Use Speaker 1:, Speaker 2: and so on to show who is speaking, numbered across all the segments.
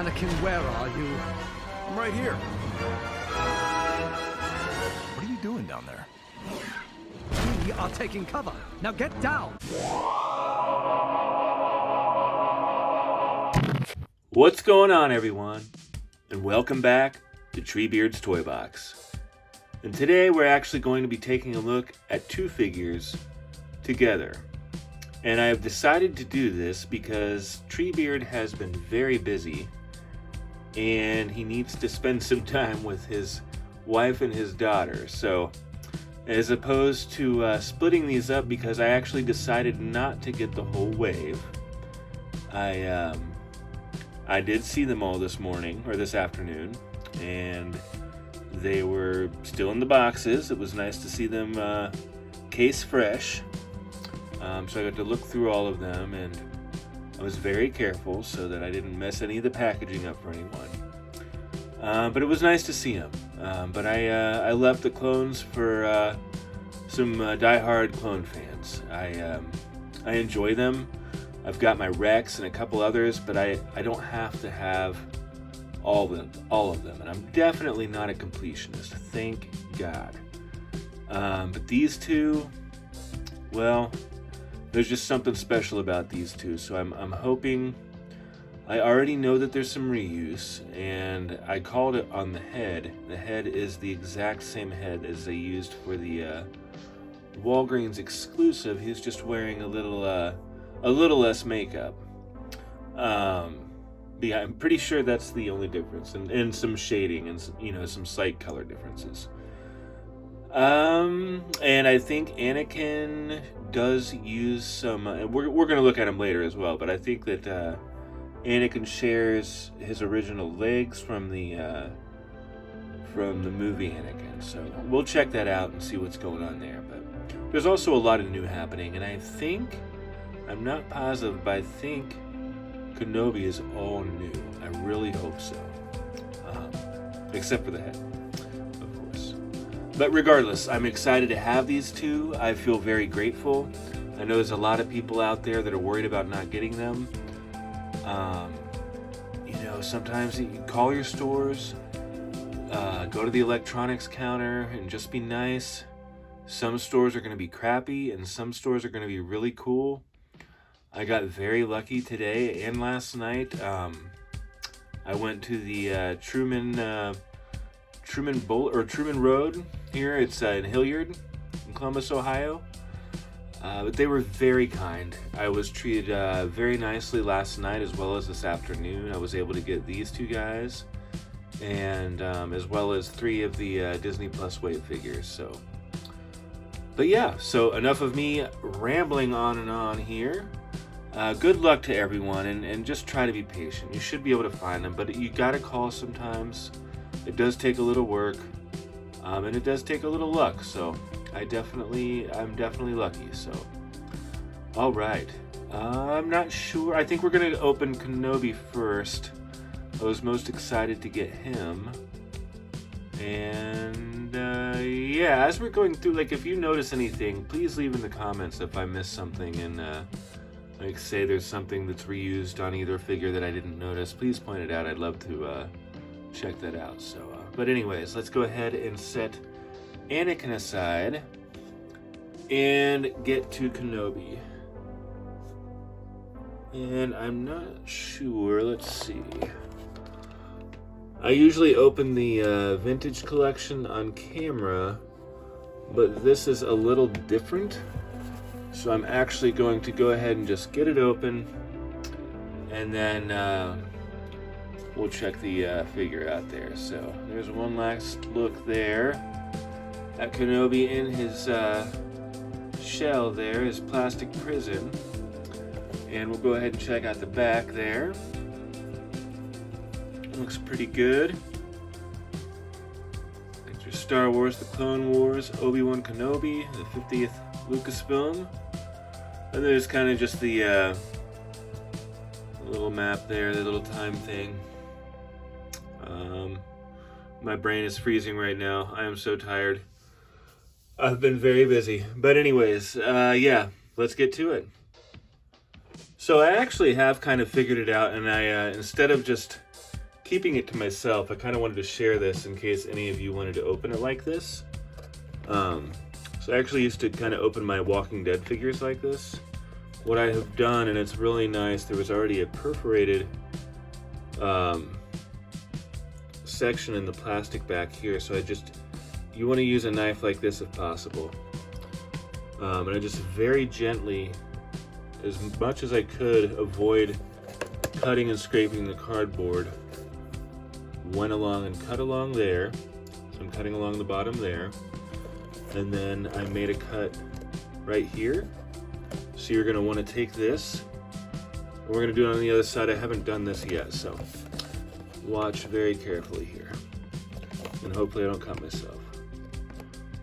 Speaker 1: Anakin, where are you?
Speaker 2: I'm right here. What are you doing down there?
Speaker 1: We are taking cover. Now get down!
Speaker 3: What's going on, everyone? And welcome back to Treebeard's Toy Box. And today we're actually going to be taking a look at two figures together. And I have decided to do this because Treebeard has been very busy and he needs to spend some time with his wife and his daughter. So as opposed to splitting these up, because I actually decided not to get the whole wave, I did see them all this morning, or this afternoon, and they were still in the boxes. It was nice to see them case fresh. So I got to look through all of them, and I was very careful so that I didn't mess any of the packaging up for anyone. But it was nice to see them. But I left the clones for some die-hard clone fans. I enjoy them. I've got my Rex and a couple others, but I don't have to have all of them. And I'm definitely not a completionist, thank God. But these two, well, there's just something special about these two. So I'm hoping. I already know that there's some reuse, and I called it on the head. The head is the exact same head as they used for the Walgreens exclusive. He's just wearing a little less makeup. Yeah, I'm pretty sure that's the only difference, and some shading and some sight color differences. And I think Anakin does use some. We're going to look at him later as well, but I think that Anakin shares his original legs from the movie Anakin. So we'll check that out and see what's going on there. But there's also a lot of new happening, and I'm not positive, but I think Kenobi is all new. I really hope so. Except for the head, of course. But regardless, I'm excited to have these two. I feel very grateful. I know there's a lot of people out there that are worried about not getting them. Sometimes you call your stores, go to the electronics counter and just be nice. Some stores are going to be crappy and some stores are going to be really cool. I got very lucky today and last night. I went to the Truman Road here. It's in Hilliard, in Columbus, Ohio. But they were very kind. I was treated very nicely last night as well as this afternoon. I was able to get these two guys, and as well as 3 of the Disney Plus wave figures. But yeah, so enough of me rambling on and on here. Good luck to everyone, and just try to be patient. You should be able to find them, but you gotta call sometimes. It does take a little work, and it does take a little luck, so I'm definitely lucky. So all right, I'm not sure. I think we're gonna open Kenobi first. I was most excited to get him, and yeah, as we're going through, if you notice anything, please leave in the comments if I missed something, and say there's something that's reused on either figure that I didn't notice, please point it out. I'd love to check that out. So but anyways, let's go ahead and set Anakin aside and get to Kenobi. And I'm not sure, let's see. I usually open the vintage collection on camera, but this is a little different. So I'm actually going to go ahead and just get it open, and then we'll check the figure out there. So there's one last look there at Kenobi in his shell there, his plastic prison. And we'll go ahead and check out the back there. Looks pretty good. Got your Star Wars, The Clone Wars, Obi-Wan Kenobi, the 50th Lucasfilm. And there's kind of just the little map there, the little time thing. My brain is freezing right now. I am so tired. I've been very busy. But anyways, yeah, let's get to it. So I actually have kind of figured it out, and I instead of just keeping it to myself. I kind of wanted to share this in case any of you wanted to open it like this. So I actually used to kind of open my Walking Dead figures like this. What I have done, and it's really nice, there was already a perforated section in the plastic back here, so you want to use a knife like this if possible. And I just very gently, as much as I could, avoid cutting and scraping the cardboard, went along and cut along there. So I'm cutting along the bottom there. And then I made a cut right here. So you're gonna wanna take this, and we're gonna do it on the other side. I haven't done this yet, so watch very carefully here. And hopefully I don't cut myself.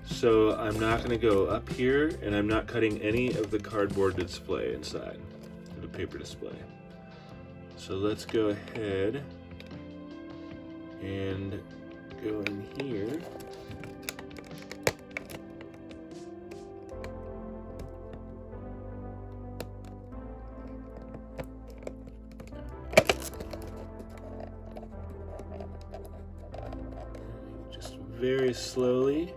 Speaker 3: So I'm not gonna go up here, and I'm not cutting any of the cardboard display inside, the paper display. So let's go ahead and go in here. Just very slowly.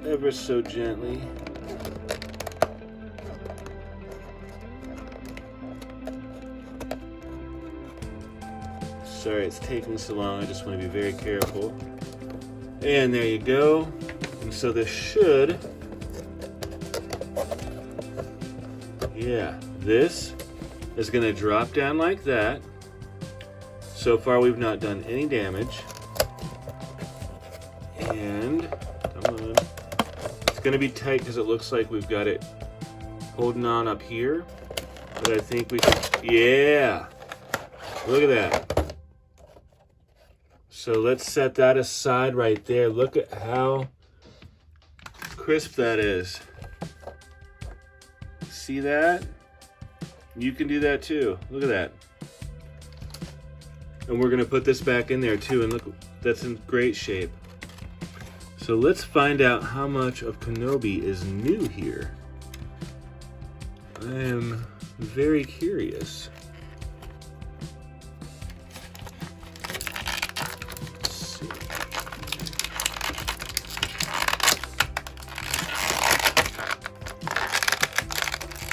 Speaker 3: Ever so gently. Sorry it's taking so long, I just want to be very careful. And there you go. And so this should, this is going to drop down like that. So far we've not done any damage. And, come on. It's going to be tight because it looks like we've got it holding on up here. But I think we can, yeah! Look at that. So let's set that aside right there. Look at how crisp that is. See that? You can do that too. Look at that. And we're gonna put this back in there too, and look, that's in great shape. So let's find out how much of Kenobi is new here. I am very curious. Let's see.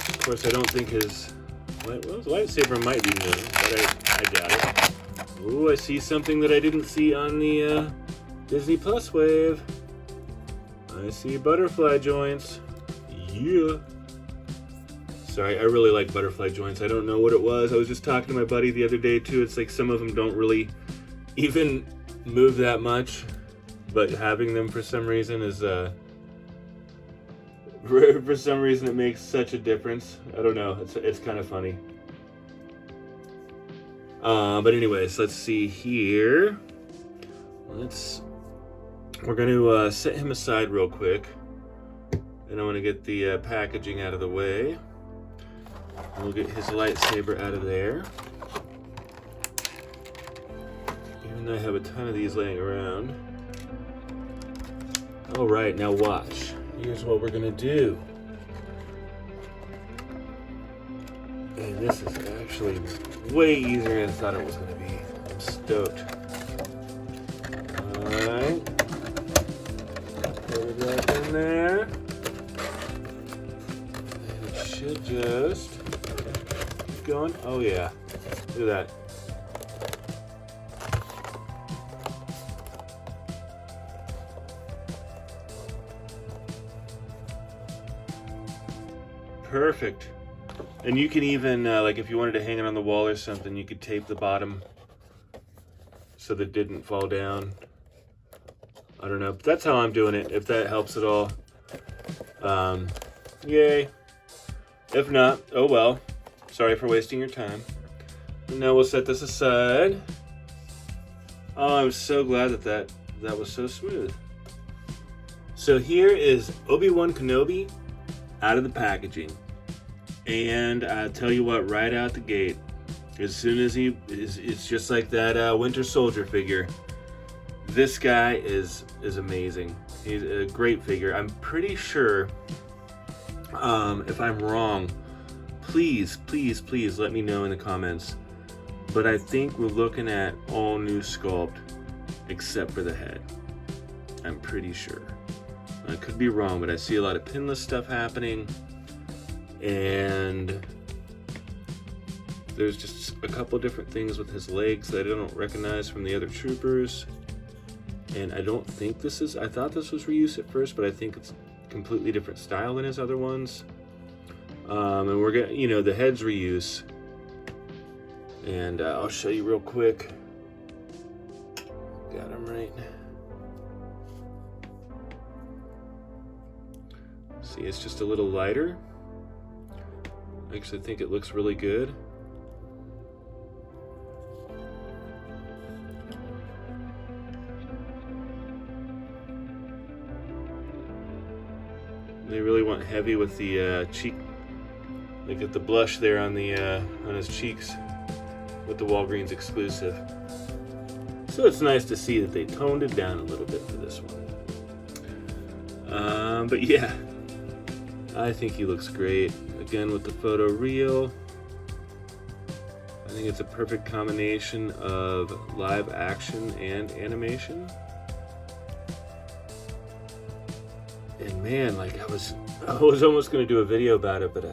Speaker 3: Of course, I don't think his lightsaber might be new, but I doubt it. Ooh, I see something that I didn't see on the Disney Plus wave. I see butterfly joints. Yeah. Sorry, I really like butterfly joints. I don't know what it was. I was just talking to my buddy the other day too. It's like some of them don't really even move that much, but having them for some reason is for some reason it makes such a difference. I don't know. It's kind of funny. But anyways, let's see here. We're going to set him aside real quick, and I want to get the packaging out of the way. We'll get his lightsaber out of there. Even though I have a ton of these laying around. All right, now watch. Here's what we're going to do. And this is actually way easier than I thought it was going to be. I'm stoked. Alright. Put it up in there. And it should just keep going. Oh yeah. Look at that. Perfect. And you can even, like if you wanted to hang it on the wall or something, you could tape the bottom so that it didn't fall down. I don't know, but that's how I'm doing it, if that helps at all. Yay. If not, oh well. Sorry for wasting your time. And now we'll set this aside. Oh, I'm so glad that was so smooth. So here is Obi-Wan Kenobi out of the packaging. And I'll tell you what, right out the gate, as soon as it's just like that Winter Soldier figure. This guy is amazing. He's a great figure. I'm pretty sure, if I'm wrong, please, please, please let me know in the comments. But I think we're looking at all new sculpt except for the head. I'm pretty sure. I could be wrong, but I see a lot of pinless stuff happening, and there's just a couple different things with his legs that I don't recognize from the other troopers. And I don't think this is, I thought this was reuse at first, but I think it's a completely different style than his other ones. And we're getting, you know, the head's reuse. And I'll show you real quick. Got him right. See, it's just a little lighter. I actually think it looks really good. They really went heavy with the cheek. They get the blush there on the on his cheeks with the Walgreens exclusive. So it's nice to see that they toned it down a little bit for this one. But yeah, I think he looks great. Again with the photo reel. I think it's a perfect combination of live action and animation. And man, like I was almost gonna do a video about it, but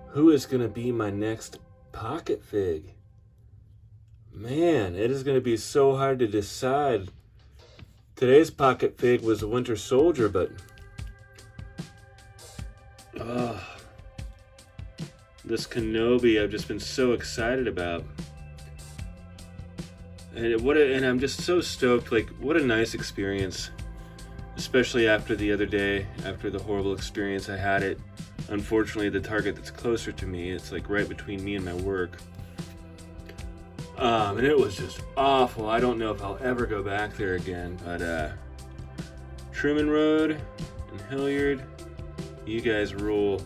Speaker 3: who is gonna be my next pocket fig? Man, it is gonna be so hard to decide. Today's pocket fig was a Winter Soldier, but this Kenobi I've just been so excited about. And I'm just so stoked. Like, what a nice experience. Especially after the other day, after the horrible experience I had it. Unfortunately, the target that's closer to me, it's like right between me and my work. And it was just awful. I don't know if I'll ever go back there again. But Truman Road and Hilliard, you guys rule.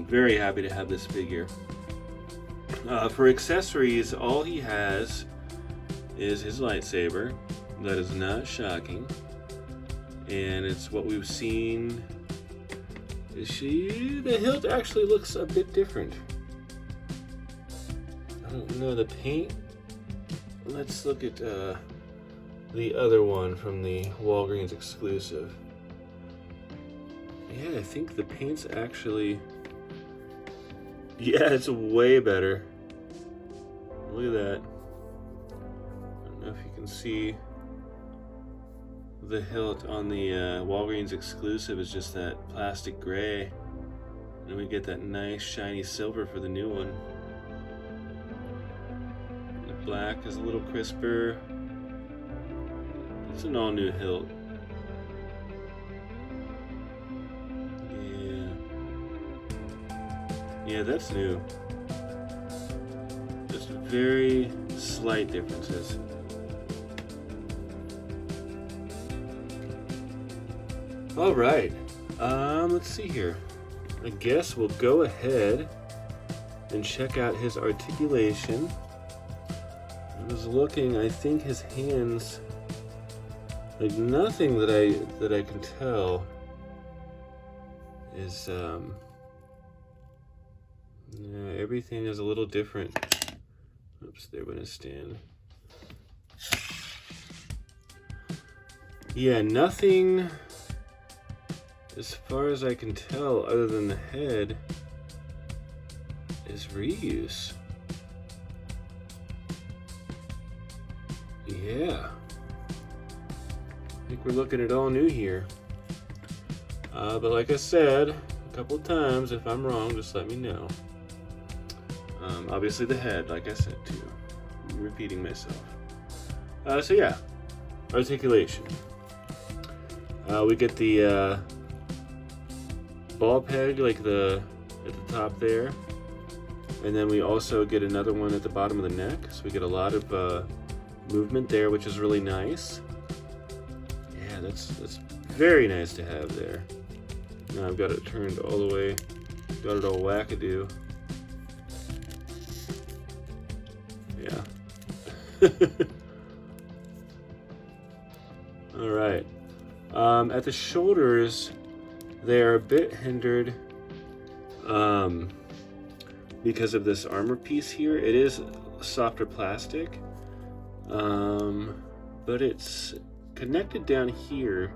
Speaker 3: Very happy to have this figure. For accessories, all he has is his lightsaber. That is not shocking. And it's what we've seen. The hilt actually looks a bit different. I don't know the paint. Let's look at the other one from the Walgreens exclusive. Yeah, I think the paint's actually... Yeah, it's way better. Look at that. I don't know if you can see the hilt on the Walgreens exclusive is just that plastic gray. And we get that nice shiny silver for the new one. The black is a little crisper. It's an all new hilt. Yeah, that's new. Just very slight differences. All right, let's see here. I guess we'll go ahead and check out his articulation. I was looking, I think his hands, like nothing that I can tell is, yeah, everything is a little different. Oops, there went his stand. Yeah, nothing, as far as I can tell, other than the head, is reuse. Yeah. I think we're looking at all new here. But like I said a couple times, if I'm wrong, just let me know. Obviously the head, like I said too. I'm repeating myself. So yeah, articulation. We get the ball peg, like at the top there, and then we also get another one at the bottom of the neck. So we get a lot of movement there, which is really nice. Yeah, that's very nice to have there. Now I've got it turned all the way, got it all wackadoo. Yeah. All right. At the shoulders, they are a bit hindered because of this armor piece here. It is softer plastic, but it's connected down here,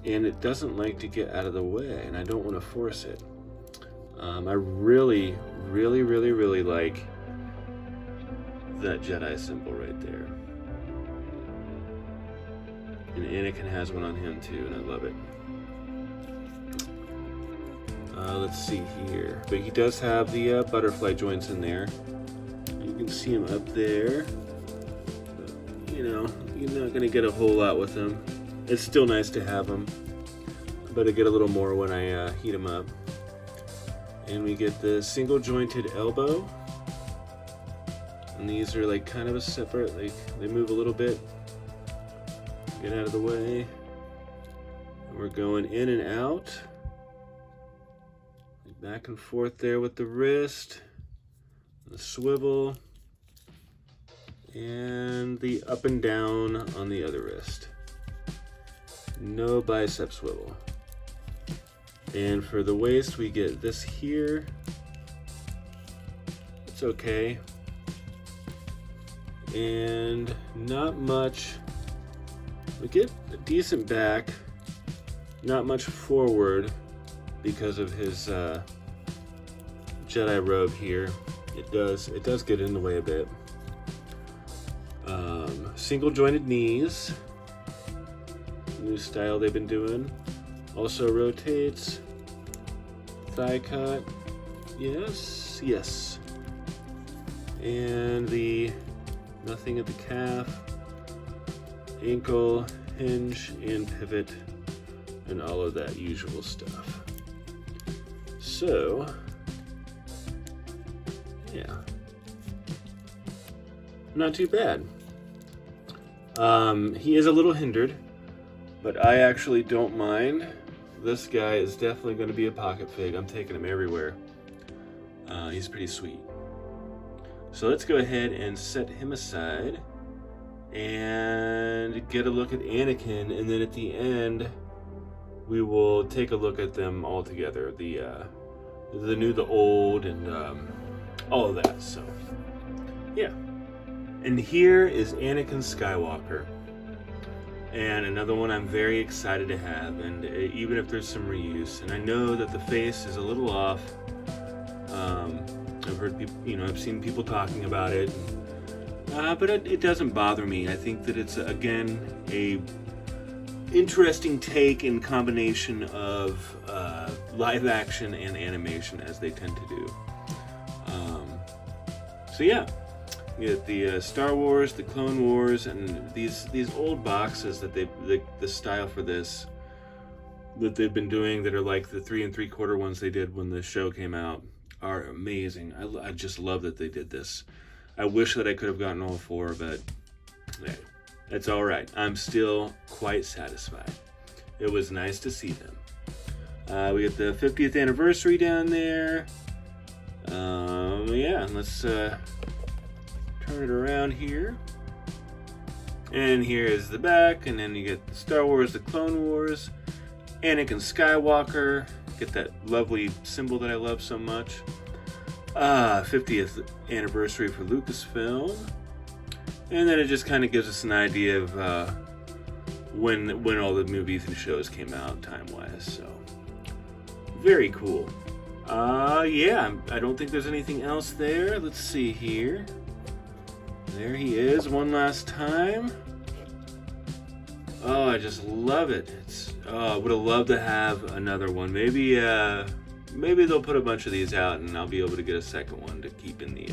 Speaker 3: and it doesn't like to get out of the way, and I don't want to force it. I really, really, really, really like that Jedi symbol right there. And Anakin has one on him too, and I love it. Let's see here. But he does have the butterfly joints in there. You can see him up there. But, you know, you're not going to get a whole lot with him. It's still nice to have him, but I get a little more when I heat him up. And we get the single jointed elbow. And these are like kind of a separate, like they move a little bit. Get out of the way. And we're going in and out. Back and forth there with the wrist, the swivel, and the up and down on the other wrist. No bicep swivel. And for the waist, we get this here. It's okay. And not much. We get a decent back, not much forward because of his Jedi robe here. It does get in the way a bit. Single jointed knees. New style they've been doing. Also rotates. Thigh cut. Yes, yes. And the nothing at the calf. Ankle, hinge, and pivot, and all of that usual stuff. So, yeah, not too bad. He is a little hindered, but I actually don't mind. This guy is definitely going to be a pocket fig. I'm taking him everywhere. He's pretty sweet. So let's go ahead and set him aside and get a look at Anakin, and then at the end we will take a look at them all together. The new, the old, and all of that. So, yeah. And here is Anakin Skywalker. And another one I'm very excited to have, and even if there's some reuse. And I know that the face is a little off. I've heard people, I've seen people talking about it. But it doesn't bother me. I think that it's, again, a interesting take in combination of live action and animation, as they tend to do. So yeah, you get the Star Wars, the Clone Wars, and these old boxes that the style for this that they've been doing, that are like the 3 3/4 ones they did when the show came out, are amazing. I just love that they did this. I wish that I could have gotten all 4, but hey, it's all right. I'm still quite satisfied. It was nice to see them. We get the 50th anniversary down there. Yeah, let's turn it around here. And here is the back, and then you get the Star Wars, the Clone Wars, Anakin Skywalker. Get that lovely symbol that I love so much. 50th anniversary for Lucasfilm. And then it just kind of gives us an idea of when all the movies and shows came out time-wise. So, very cool. Yeah, I don't think there's anything else there. Let's see here. There he is one last time. Oh, I just love it. I would have loved to have another one. Maybe they'll put a bunch of these out, and I'll be able to get a second one to keep in the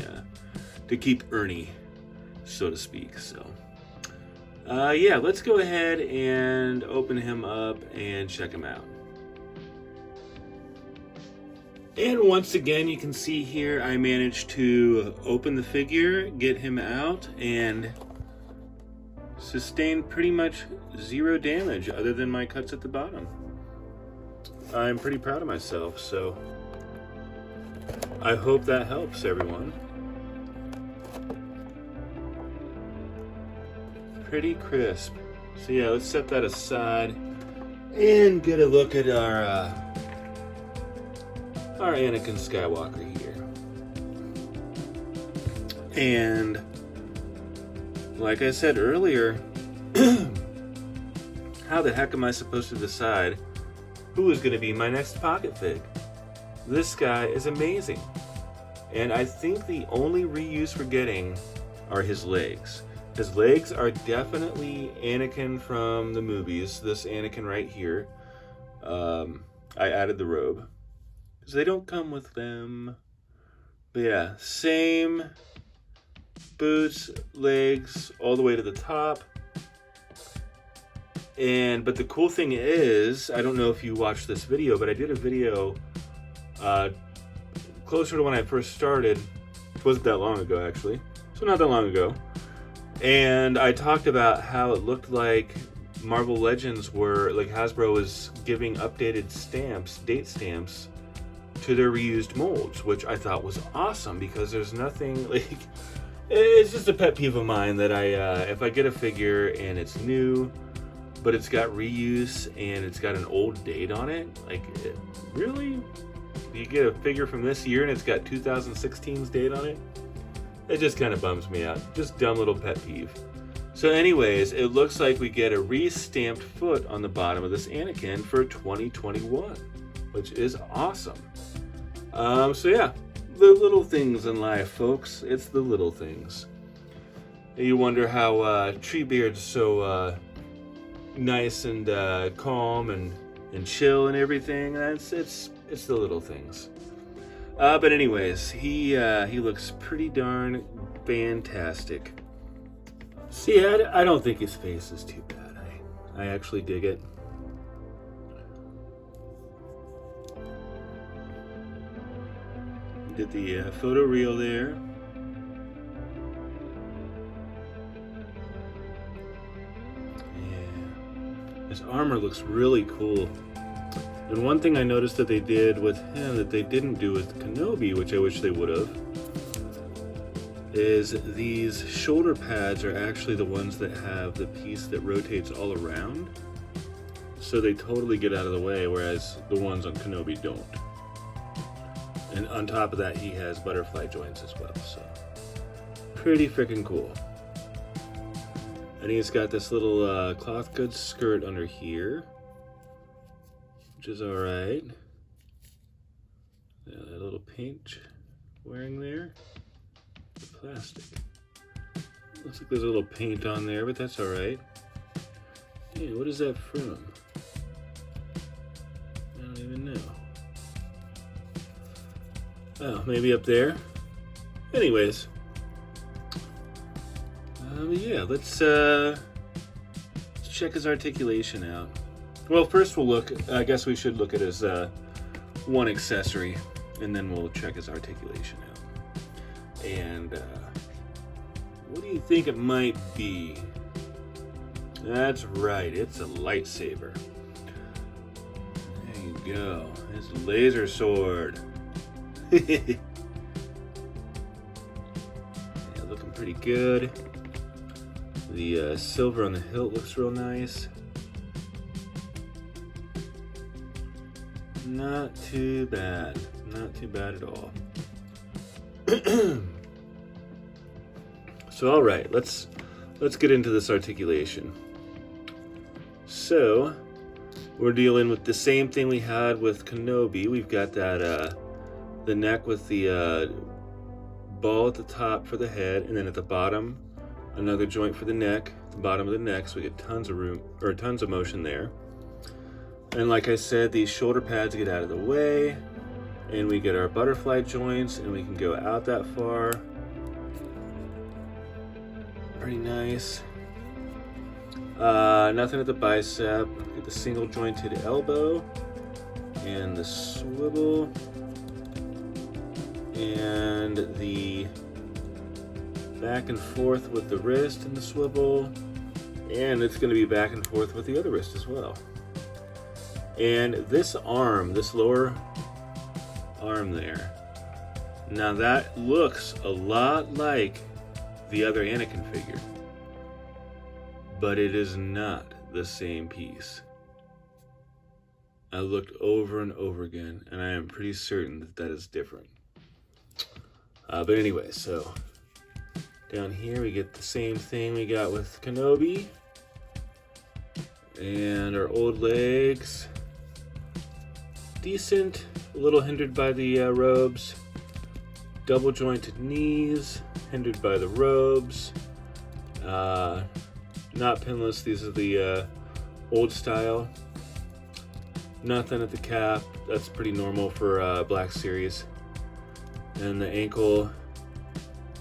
Speaker 3: to keep Ernie, so to speak. So, yeah, let's go ahead and open him up and check him out. And once again, you can see here I managed to open the figure, get him out, and sustain pretty much 0 damage other than my cuts at the bottom. I'm pretty proud of myself, so I hope that helps everyone. Pretty crisp. So yeah, let's set that aside and get a look at our Anakin Skywalker here. And like I said earlier, how the heck am I supposed to decide who is going to be my next pocket fig? This guy is amazing. And I think the only reuse we're getting are his legs. His legs are definitely Anakin from the movies. This Anakin right here. I added the robe, because they don't come with them. But yeah, same boots, legs, all the way to the top. But the cool thing is, I don't know if you watched this video, but I did a video closer to when I first started. It wasn't that long ago, actually. So not that long ago. And I talked about how it looked like Marvel Legends were, like Hasbro was giving updated stamps, date stamps, to their reused molds, which I thought was awesome, because there's nothing, like, it's just a pet peeve of mine that if I get a figure and it's new, but it's got reuse and it's got an old date on it, like, really? You get a figure from this year and it's got 2016's date on it? It just kind of bums me out. Just dumb little pet peeve. So anyways, it looks like we get a re-stamped foot on the bottom of this Anakin for 2021, which is awesome. So yeah, the little things in life, folks. It's the little things. You wonder how Treebeard's so nice and calm and chill and everything. It's the little things. But anyways, he looks pretty darn fantastic. See, I don't think his face is too bad. I actually dig it. Did the photo reel there. Yeah. His armor looks really cool. And one thing I noticed that they did with him that they didn't do with Kenobi, which I wish they would have, is these shoulder pads are actually the ones that have the piece that rotates all around. So they totally get out of the way, whereas the ones on Kenobi don't. And on top of that, he has butterfly joints as well, so pretty freaking cool. And he's got this little cloth goods skirt under here, which is alright. Yeah, that little paint wearing there. The plastic. Looks like there's a little paint on there, but that's alright. Hey, what is that from? I don't even know. Oh, maybe up there. Anyways. Yeah, let's check his articulation out. Well, first we'll look, I guess we should look at his one accessory, and then we'll check his articulation out. And what do you think it might be? That's right, it's a lightsaber. There you go, his laser sword. Yeah, looking pretty good. The silver on the hilt looks real nice. Not too bad. Not too bad at all. So, all right, let's get into this articulation. So, we're dealing with the same thing we had with Kenobi. We've got that the neck with the ball at the top for the head, and then at the bottom, another joint for the neck, the bottom of the neck, so we get tons of room, or tons of motion there. And like I said, these shoulder pads get out of the way, and we get our butterfly joints, and we can go out that far. Pretty nice. Nothing at the bicep. Get the single jointed elbow, and the swivel, and the back and forth with the wrist and the swivel, and it's going to be back and forth with the other wrist as well. And this arm, this lower arm there, now that looks a lot like the other Anakin figure, but it is not the same piece. I looked over and over again, and I am pretty certain that that is different. But anyway, so down here we get the same thing we got with Kenobi. And our old legs. Decent, a little hindered by the robes. Double jointed knees, hindered by the robes. Not pinless, these are the old style. Nothing at the calf, that's pretty normal for Black Series. And the ankle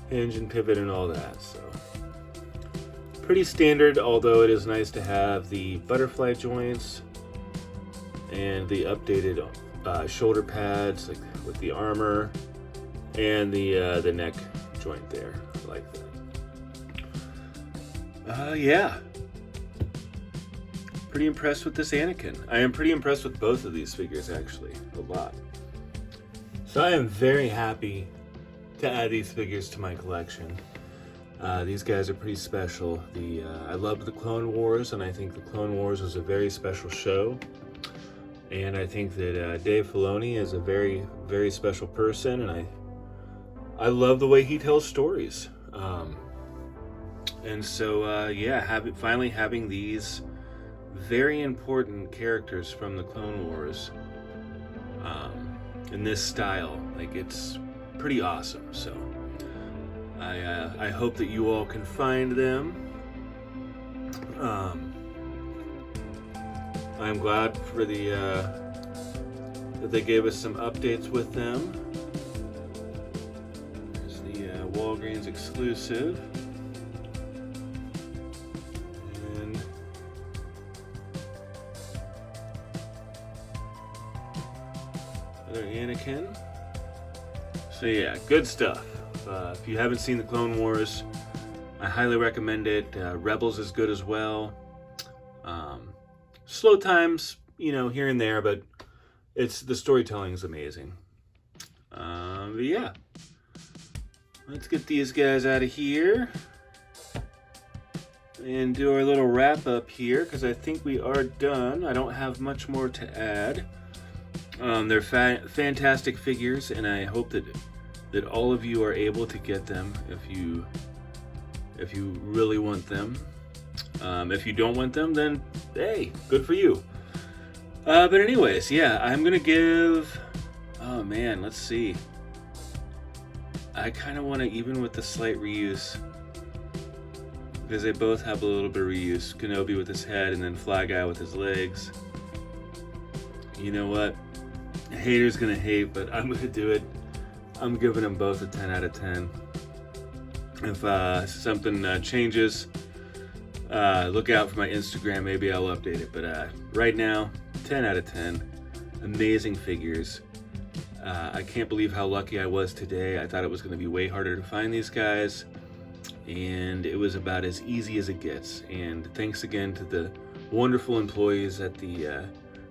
Speaker 3: hinge and pivot and all that, so. Pretty standard, although it is nice to have the butterfly joints and the updated shoulder pads, like with the armor, and the neck joint there. I like that. Yeah. Pretty impressed with this Anakin. I am pretty impressed with both of these figures, actually, a lot. So I am very happy to add these figures to my collection. These guys are pretty special. I love the Clone Wars, and I think the Clone Wars was a very special show. And I think that Dave Filoni is a very, very special person, and I love the way he tells stories. And so, yeah, finally having these very important characters from the Clone Wars in this style, like, it's pretty awesome. So I hope that you all can find them. I'm glad for that they gave us some updates with them. There's the Walgreens exclusive. And another Anakin. So yeah, good stuff. If you haven't seen the Clone Wars, I highly recommend it. Rebels is good as well. Slow times, here and there, but the storytelling is amazing. But yeah, let's get these guys out of here and do our little wrap up here, because I think we are done. I don't have much more to add. They're fantastic figures, and I hope that all of you are able to get them if you really want them. If you don't want them, then hey, good for you. But anyways, yeah, I'm gonna give. Oh man, let's see. I kind of want to even with the slight reuse, because they both have a little bit of reuse. Kenobi with his head, and then Fly Guy with his legs. You know what? A hater's gonna hate, but I'm gonna do it. I'm giving them both a 10 out of 10. If something changes, look out for my Instagram. Maybe I'll update it. But right now, 10 out of 10. Amazing figures. I can't believe how lucky I was today. I thought it was going to be way harder to find these guys. And it was about as easy as it gets. And thanks again to the wonderful employees at the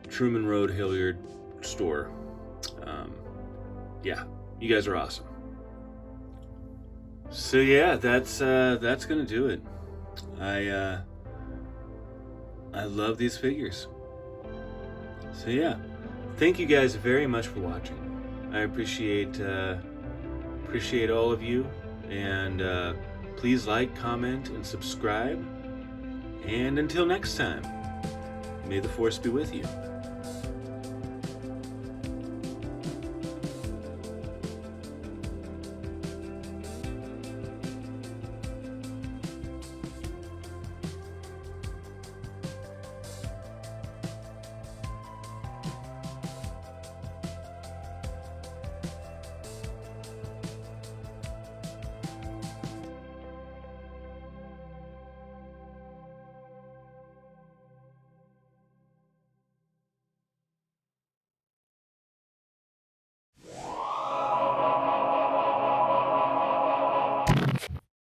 Speaker 3: Truman Road Hilliard store. Yeah, you guys are awesome. So yeah, that's gonna do it. I love these figures. So yeah, thank you guys very much for watching. I appreciate all of you, and please like, comment, and subscribe. And until next time, may the Force be with you.